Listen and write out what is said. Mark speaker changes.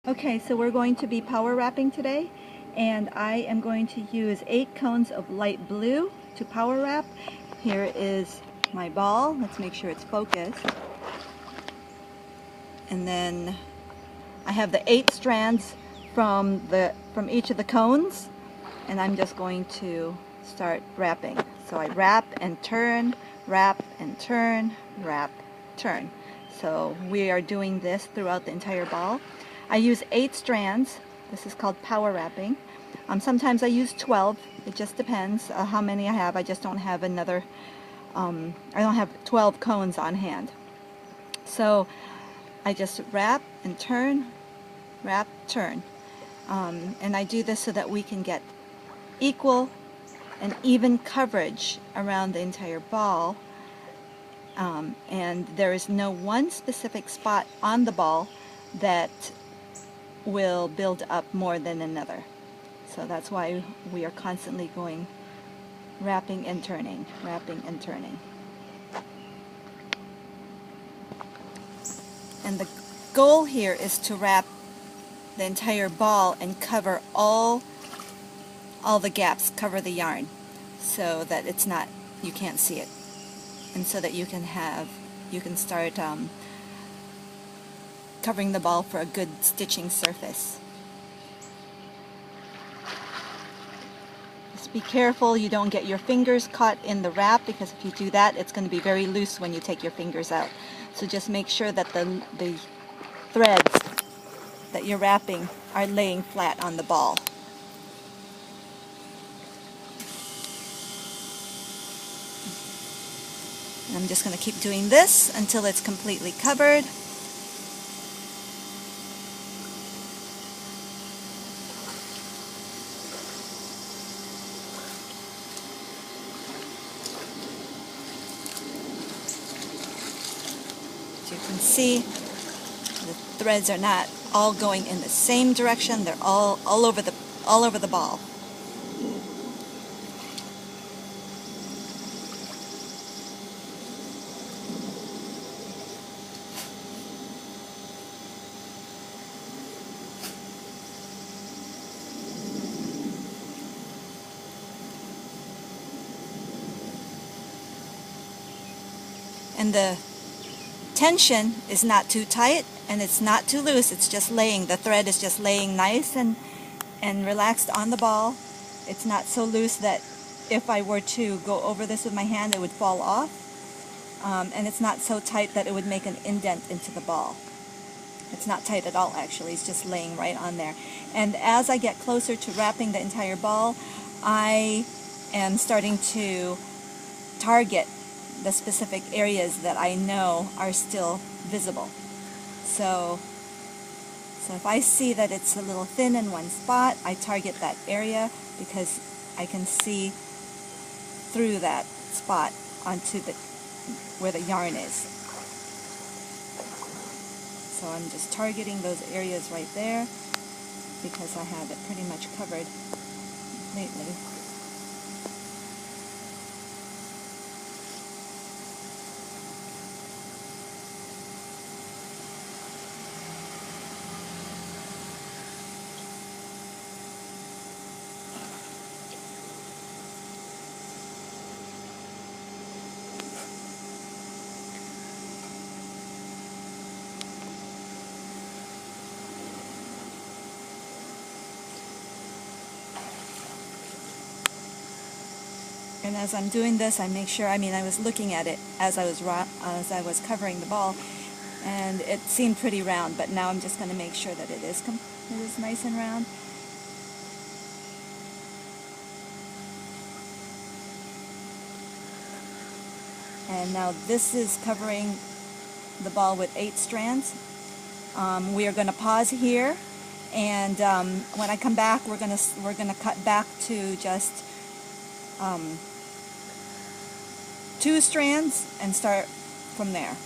Speaker 1: Okay, so we're going to be power wrapping today, and I am going to use 8 cones of light blue to power wrap. Here is my ball. Let's make sure it's focused. And then I have the 8 strands from each of the cones, and I'm just going to start wrapping. So I wrap and turn, wrap and turn, wrap, turn. So we are doing this throughout the entire ball. I use 8 strands. This is called power wrapping. Sometimes I use 12. It just depends how many I have. I just don't have another, I don't have 12 cones on hand. So I just wrap and turn, wrap, turn. And I do this so that we can get equal and even coverage around the entire ball. And there is no one specific spot on the ball that will build up more than another. So that's why we are constantly going wrapping and turning, wrapping and turning. And the goal here is to wrap the entire ball and cover all the gaps, cover the yarn, so that it's not, you can't see it, and so that you can start covering the ball for a good stitching surface. Just be careful you don't get your fingers caught in the wrap, because if you do that, it's going to be very loose when you take your fingers out. So just make sure that the threads that you're wrapping are laying flat on the ball. And I'm just going to keep doing this until it's completely covered. As you can see, the threads are not all going in the same direction. They're all over the ball. And the tension is not too tight and it's not too loose. It's just laying, the thread is just laying nice and relaxed on the ball. It's not so loose that if I were to go over this with my hand it would fall off. And it's not so tight that it would make an indent into the ball. It's not tight at all, actually. It's just laying right on there. And as I get closer to wrapping the entire ball, I am starting to target the specific areas that I know are still visible. So if I see that it's a little thin in one spot, I target that area because I can see through that spot onto where the yarn is. So I'm just targeting those areas right there because I have it pretty much covered completely. And as I'm doing this, I make sure, I was looking at it as I was covering the ball, and it seemed pretty round, but now I'm just going to make sure that it is nice and round. And now this is covering the ball with 8 strands. We are going to pause here, and when I come back, we're going to cut back to just 2 strands and start from there.